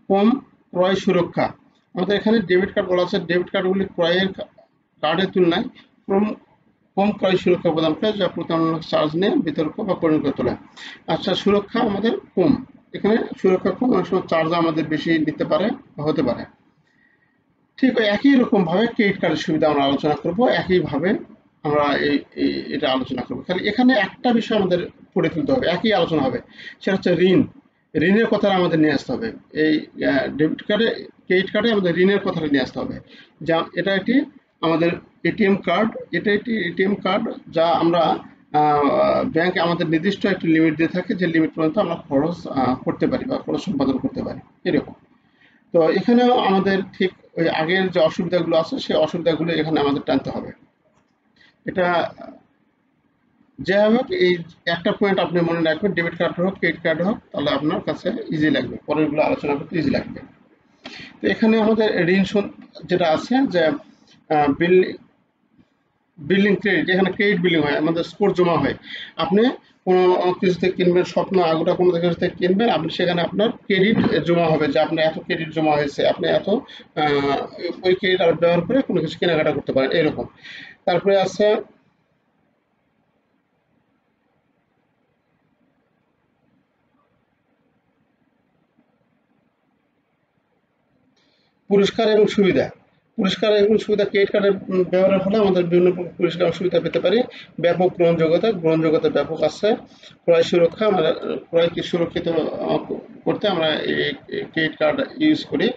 কম ক্রয় সুরক্ষা, আমাদের এখানে ডেবিট কার্ড বলা আছে, ডেবিট কার্ডগুলি ক্রয়ের কার্ডের তুলনায় কম ক্রয় সুরক্ষা প্রদান করে, যা প্রতারণামূলক চার্জ নিয়ে বিতর্ক বা পরিণত করে তোলে। আচ্ছা, সুরক্ষা আমাদের কম, এখানে সুরক্ষা কম, অনেক সময় চার্জ আমাদের বেশি নিতে পারে বা হতে পারে। ঠিক একই রকম ভাবে ক্রেডিট কার্ডের সুবিধা আমরা আলোচনা করব, একইভাবে আমরা এটা আলোচনা করবো। খালি এখানে একটা বিষয় আমাদের পড়ে তুলতে হবে, একই আলোচনা হবে, সেটা হচ্ছে ঋণের কথাটা আমাদের নিয়ে আসতে হবে। এই ডেবিট কার্ডে, ক্রেডিট কার্ডে আমাদের ঋণের কথাটা নিয়ে আসতে হবে। যা এটা একটি আমাদের এটিএম কার্ড, এটা একটি এটিএম কার্ড, যা আমরা ব্যাংকে আমাদের নির্দিষ্ট একটি লিমিট দিয়ে থাকে, যে লিমিট পর্যন্ত আমরা খরচ করতে পারি বা খরচ সম্পাদন করতে পারি, এরকম। তো এখানেও আমাদের ঠিক ওই আগের যে অসুবিধাগুলো আছে, সেই অসুবিধাগুলো এখানে আমাদের টানতে হবে। এটা যাই হোক, এই একটা পয়েন্ট আপনি মনে রাখবেন, ডেবিট কার্ড হোক ক্রেডিট কার্ড হোক, তাহলে আপনার কাছে ইজি লাগবে, পরেরগুলো আলোচনা করতে ইজি লাগবে। তো এখানে আমাদের ঋণ যেটা আছে যে বিল বিল্ডিং ক্রেডিট, এখানে ক্রেডিট বিল্ডিং হয়, আমাদের স্কোর জমা হয়। আপনি কোনো কিছু থেকে কিনবেন, স্বপ্ন আগুটা কোনো কিছু থেকে কিনবেন, আপনি সেখানে আপনার ক্রেডিট জমা হবে যে আপনার এত ক্রেডিট জমা হয়েছে, আপনি এত আহ, ওই ক্রেডিট আর ব্যবহার করে কোনো কিছু কেনাকাটা করতে পারেন এরকম। তারপরে আছে পুরস্কার এবং সুবিধা। পুরস্কার এবং সুবিধা ক্রেডিট কার্ডের ব্যবহারের ফলে আমাদের বিভিন্ন প্রকার পুরস্কার এবং সুবিধা পেতে পারি। ব্যাপক গ্রহণযোগ্যতা, গ্রহণযোগ্যতা ব্যাপক আছে। ক্রয় সুরক্ষা, আমরা ক্রয়কে সুরক্ষিত করতে আমরা এই ক্রেডিট কার্ড ইউজ করি।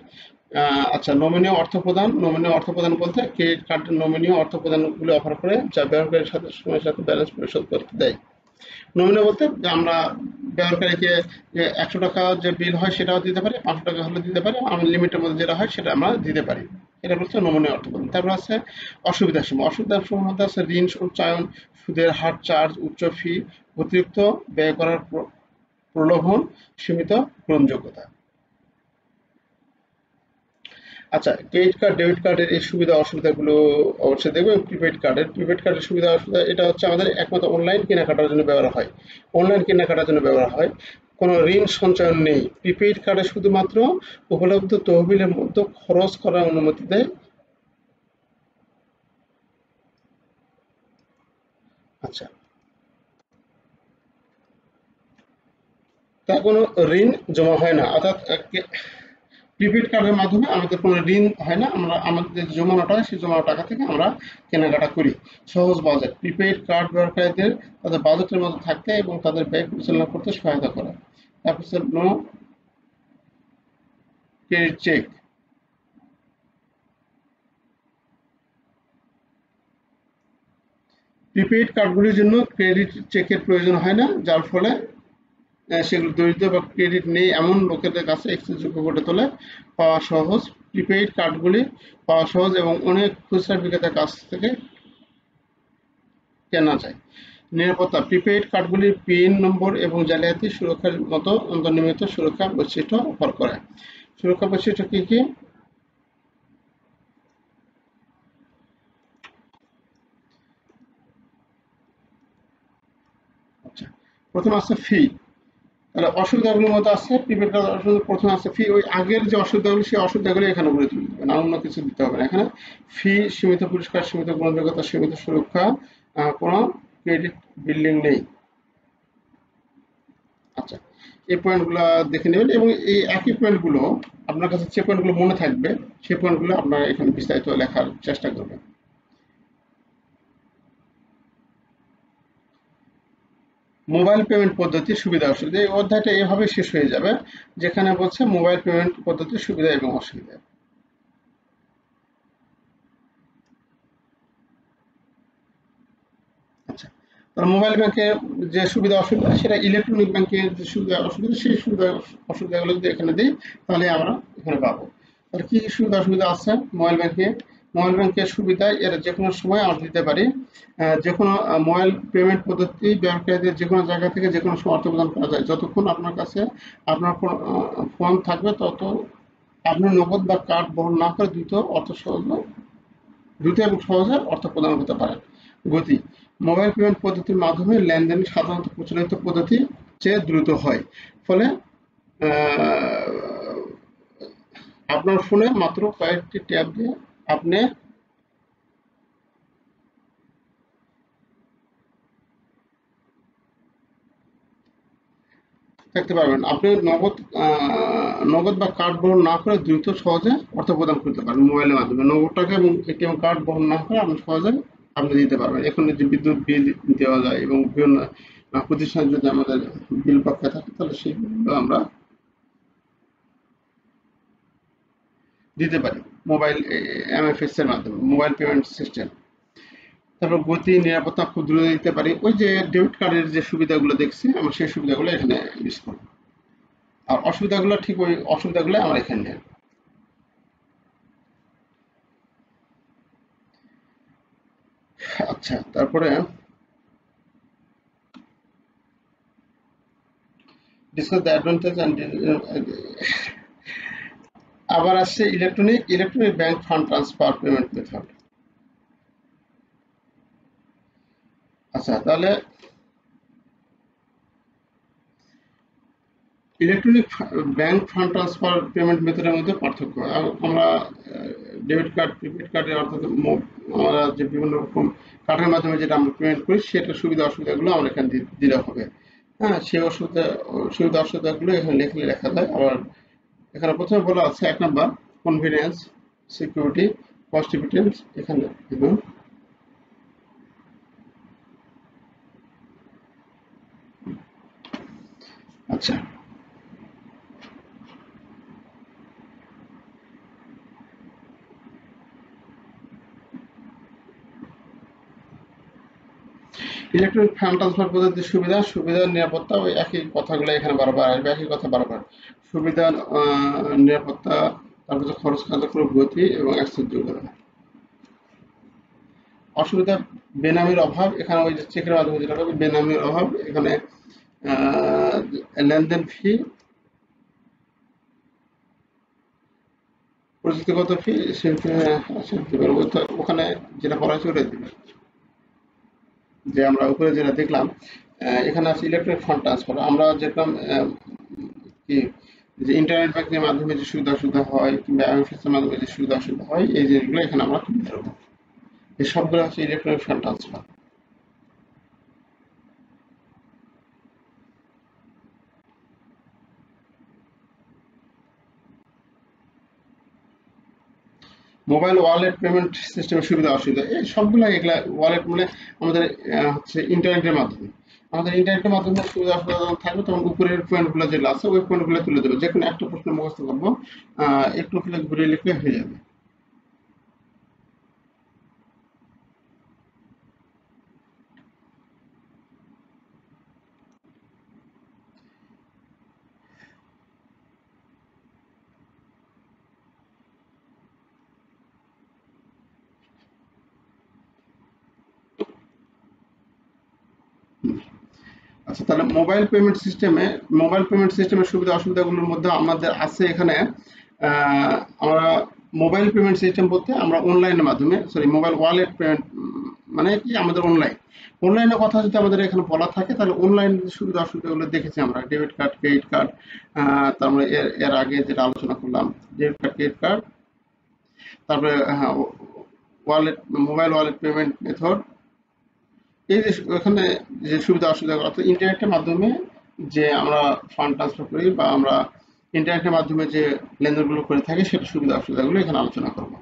আচ্ছা, নমনীয় অর্থ প্রদান। নমনীয় অর্থ প্রদান বলতে ক্রেডিট কার্ডের নমনীয় অর্থ প্রদানগুলি অফার করে, যা ব্যবহারকারীর সাথে সময়ের সাথে ব্যালেন্স পরিশোধ করতে দেয়। নমুনা বলতে যে আমরা ব্যবহারকারীকে যে ১০০ টাকা যে বিল হয় সেটাও দিতে পারি, ৫০০ টাকা হলে দিতে পারি, আমার লিমিটের মধ্যে যেটা হয় সেটা আমরা দিতে পারি। এটা হচ্ছে নমনীয় অর্থপ্রদান। তারপর আছে অসুবিধার সময়। অসুবিধার সময় মধ্যে আছে ঋণ সঞ্চয়ন, সুদের হার, চার্জ, উচ্চ ফি, অতিরিক্ত ব্যয় করার প্রলোভন, সীমিত গ্রহণযোগ্যতা। আচ্ছা, ক্রেডিট কার্ড ডেবিট কার্ডের এই সুবিধা অসুবিধাগুলো অবশ্যই দেখবো। প্রিপেড কার্ডের সুবিধা অসুবিধা, এটা হচ্ছে আমাদের একমাত্র অনলাইন কেনাকাটার জন্য ব্যবহার হয়। অনলাইন কেনাকাটার জন্য ব্যবহার হয়, কোনো ঋণ সঞ্চয়ন নেই। প্রিপেইড কার্ডে শুধুমাত্র উপলব্ধ তহবিলের মধ্যে খরচ করার অনুমতি দেয়। আচ্ছা, তা কোনো ঋণ জমা হয় না, অর্থাৎ প্রিপেড কার্ডের মাধ্যমে আমাদের কোনো ঋণ হয় না, আমরা আমাদের যে জমানো টাকা সেই জমানো টাকা থেকে আমরা কেনাকাটা করি। সহজ বাজেট, প্রিপেড কার্ড ব্যবহারকারীদের তাদের বাজেটের মধ্যে থাকতে এবং তাদের ব্যয় পরিচালনা করতে সহায়তা করে। তারপর হচ্ছে নো ক্রেডিট চেক। প্রিপেড কার্ডগুলির জন্য ক্রেডিট চেকের প্রয়োজন হয় না, যার ফলে সেগুলো দরিদ্র বা ক্রেডিট নেই এমন লোকেদের কাছে অ্যাক্সেসযোগ্য করে তোলে। পাওয়া সহজ, প্রিপেইড কার্ডগুলি পাওয়া সহজ এবং অনেক খুচরা বিক্রেতার কাছ থেকে কেনা যায়। নিরাপত্তা, প্রিপেইড কার্ডগুলির পিন নম্বর এবং জালিয়াতি সুরক্ষার মতো অন্তর্নির্মিত সুরক্ষা বৈশিষ্ট্য অফার করে। সুরক্ষা বৈশিষ্ট্য কি কি? আচ্ছা, প্রথম আছে ফি। তাহলে অসুবিধাগুলোর মধ্যে আছে প্রিপেড কার্ড অসুবিধা, প্রথমে আছে ফি। ওই আগের যে অসুবিধাগুলো সেই অসুবিধাগুলো এখানে গড়ে তুলতে হবে না, অন্য কিছু দিতে হবে না এখানে। ফি, সীমিত পুরস্কার, সীমিত গ্রহণযোগ্যতা, সীমিত সুরক্ষা, কোনো ক্রেডিট বিল্ডিং নেই। আচ্ছা, এই পয়েন্টগুলো দেখে নেবেন এবং এই একই পয়েন্টগুলো আপনার কাছে যে পয়েন্টগুলো মনে থাকবে সেই পয়েন্টগুলো আপনারা এখানে বিস্তারিত লেখার চেষ্টা করবেন। মোবাইল পেমেন্ট পদ্ধতির সুবিধা অসুবিধা, এই অধ্যায়টা এভাবে শেষ হয়ে যাবে, যেখানে বলছে মোবাইল পেমেন্ট পদ্ধতির সুবিধা এবং অসুবিধা। আচ্ছা, তাহলে মোবাইল ব্যাংকের যে সুবিধা অসুবিধা সেটা ইলেকট্রনিক ব্যাংকের যে সুবিধা অসুবিধা সেই সুবিধা অসুবিধাগুলো যদি এখানে দিই তাহলে আমরা এখানে পাবো। তাহলে কি কি সুবিধা অসুবিধা আছে মোবাইল ব্যাংকে? মোবাইল ব্যাংকের সুবিধা এর যে কোনো সময় আমরা দিতে পারি। যে কোনো মোবাইল পেমেন্ট পদ্ধতি ব্যবহারকারীদের যে কোনো জায়গা থেকে যে কোনো সময় অর্থ প্রদান করা যায়, যতক্ষণ আপনার কাছে আপনার ফোন থাকবে তত আপনি নগদ বা কার্ড বহন না করে দ্রুত এবং সহজে অর্থ প্রদান করতে পারেন। গতি, মোবাইল পেমেন্ট পদ্ধতির মাধ্যমে লেনদেন সাধারণত প্রচলিত পদ্ধতির চেয়ে দ্রুত হয়। ফলে আপনার ফোনে মাত্র কয়েকটি ট্যাপ দিয়ে আপনি থাকতে পারবেন। আপনি নগদ বা কার্ড বহন না করে দ্রুত সহজে অর্থ প্রদান করতে পারেন মোবাইলের মাধ্যমে। নগদ টাকা এবং এটিএম কার্ড বহন না করে আপনি সহজে আপনি দিতে পারবেন। এখন যে বিদ্যুৎ বিল দেওয়া যায় এবং বিভিন্ন প্রতিষ্ঠানে যদি আমাদের বিল বকেয়া থাকে তাহলে সেগুলো আমরা দিতে পারি মোবাইল এমএফএস এর মাধ্যমে, মোবাইল পেমেন্ট সিস্টেম। তারপর গতি, নিরাপত্তা খুব দ্রুত দিতে পারি। ওই যে ডেবিট কার্ডের যে সুবিধাগুলো দেখছি আমরা সেই সুবিধাগুলো এখানে ইউজ করব, আর অসুবিধাগুলো ঠিক ওই অসুবিধাগুলো আমরা এখানে নেব। আচ্ছা, তারপরে ডিসকাস দ্য অ্যাডভান্টেজ অ্যান্ড আবার আসছে electronic bank fund transfer payment method. আচ্ছা, তাহলে electronic bank fund transfer payment মেথডের মধ্যে পার্থক্য আমরা ডেবিট কার্ড, প্রিপেড কার্ডের অর্থাৎ আমরা যে বিভিন্ন রকম কার্ডের মাধ্যমে যেটা আমরা পেমেন্ট করি সেটার সুবিধা অসুবিধাগুলো আমরা এখানে দিলে হবে। হ্যাঁ, সেই সুবিধা অসুবিধাগুলো এখানে লেখা যায়। আবার এখানে প্রথমে বলা আছে 1 নাম্বার কনভিনিয়েন্স, সিকিউরিটি, কস্ট এফিশিয়েন্স এখানে এবং আচ্ছা, ইলেকট্রনিক ফান্ড ট্রান্সফার পদ্ধতির সুবিধা নিরাপত্তা ওই একই কথাগুলো এখানে বারবার আসবে, একই কথা বারবার। সুবিধা, নিরাপত্তা, তারপর খরচ কার্যক্রম গতি এবং অ্যাক্সেসযোগ্যতা। অসুবিধা বেনামির অভাব, এখানে ওই যে চেকের মাধ্যমে যেটা হবে বেনামির অভাব, এখানে লেনদেন ফি, প্রযুক্তিগত ফি ওখানে যেটা করা হয়েছে ওটাই দেবে। যে আমরা উপরে যেটা দেখলাম এখানে আছে ইলেকট্রনিক ফান্ড ট্রান্সফার। আমরা যেরকম কি যে ইন্টারনেট ব্যাংকের মাধ্যমে যে সুবিধা অসুবিধা হয় কিংবা আইএমএফএস এর মাধ্যমে যে সুবিধা অসুবিধা হয় এই জিনিসগুলো এখানে আমরা তুলে ধরবো। এই সবগুলো হচ্ছে electronic fund transfer. Mobile wallet payment সিস্টেমের সুবিধা অসুবিধা এই সবগুলো, এগুলা ওয়ালেট মানে আমাদের হচ্ছে ইন্টারনেটের মাধ্যমে, আমাদের ইন্টারনেটের মাধ্যমে সুবিধা অসুবিধা যখন থাকবে তখন উপরের পয়েন্টগুলো যেগুলো আছে ওই পয়েন্টগুলো তুলে দেবো। যে কোনো একটা প্রশ্ন মুখস্থ করবো, একটু ঘুরে লিখলে হয়ে যাবে। আচ্ছা, তাহলে মোবাইল পেমেন্ট সিস্টেমের সুবিধা অসুবিধাগুলোর মধ্যে আমাদের আছে এখানে আমরা মোবাইল পেমেন্ট সিস্টেম বলতে আমরা অনলাইনের মাধ্যমে মোবাইল ওয়ালেট পেমেন্ট মানে কি আমাদের অনলাইনের কথা যদি আমাদের এখানে বলা থাকে তাহলে অনলাইন সুবিধা অসুবিধাগুলো দেখেছি আমরা ডেবিট কার্ড, ক্রেডিট কার্ড, তারপরে এর আগে যেটা আলোচনা করলাম ডেবিট কার্ড, ক্রেডিট কার্ড, তারপরে হ্যাঁ wallet, mobile wallet payment method, এই যে এখানে যে সুবিধা অসুবিধা অর্থাৎ ইন্টারনেটের মাধ্যমে যে আমরা ফান্ড ট্রান্সফার করি বা আমরা ইন্টারনেটের মাধ্যমে যে লেনদেনগুলো করে থাকি সেটা সুবিধা অসুবিধাগুলো এখানে আলোচনা করব।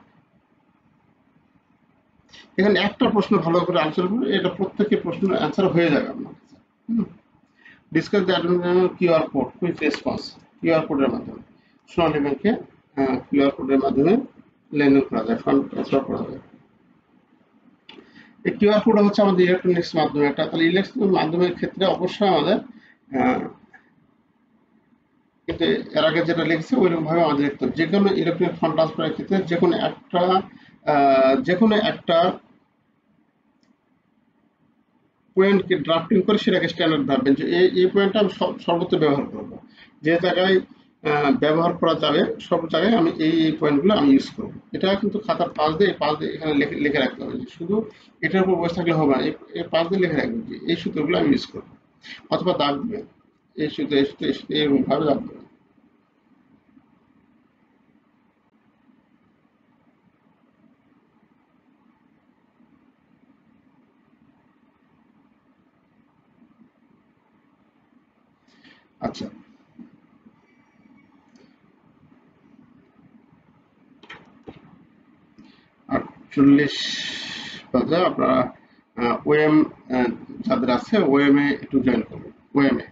এখানে একটা প্রশ্ন ভালো করে আলোচনা করবো, এটা প্রত্যেকের প্রশ্নের অ্যান্সার হয়ে যাবে আপনার কাছে। Discuss the QR code, quick response, QR কোডের মাধ্যমে সোনালী ব্যাংকে কিউআর কোডের মাধ্যমে লেনদেন করা যায়, ফান্ড ট্রান্সফার করা যায়। এই কিউআর কোড হচ্ছে আমাদের ইলেকট্রনিক্স মাধ্যমে একটা, তাহলে ইলেকট্রনিক মাধ্যমের ক্ষেত্রে অবশ্যই আমাদের কিন্তু এর আগে যেটা লিখছে ওইরকম ভাবে আমাদের লিখতে হবে। যে কোনো ইলেকট্রনিক ফান্ড ট্রান্সফারের ক্ষেত্রে যে কোনো একটা পয়েন্টকে ড্রাফটিং করে সেটাকে স্ট্যান্ডার্ড ভাববেন যে এই পয়েন্টটা আমি সর্বত্র ব্যবহার করব, যে জায়গায় ব্যবহার করা যাবে সব জায়গায় আমি এই পয়েন্টগুলো আমি ইউজ করব। এটা কিন্তু খাতার পাশ দিয়ে এখানে লিখে রাখতে হবে, যে শুধু এটার উপর বসে থাকলে হবে না, এই পাশ দিয়ে লিখে রাখবেন যে এই সূত্রগুলো আমি ইউজ করব, অথবা দাগ দেবেন এই সূত্র এরকম ভাবে দাগ দেবেন। আচ্ছা, 48 বাজে আপনারা ওএম যাদের আছে ওএম এ একটু জয়েন করবেন। ওএম এ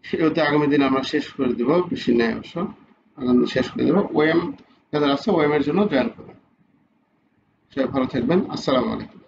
সেটা আগামী দিন আমরা শেষ করে দেব, বেশি নেই অবশ্য, আগামী শেষ করে দেব। ওএম যাদের আছে ওএম এর জন্য জয়েন করবেন। সবাই ভালো থাকবেন, আসসালামু আলাইকুম।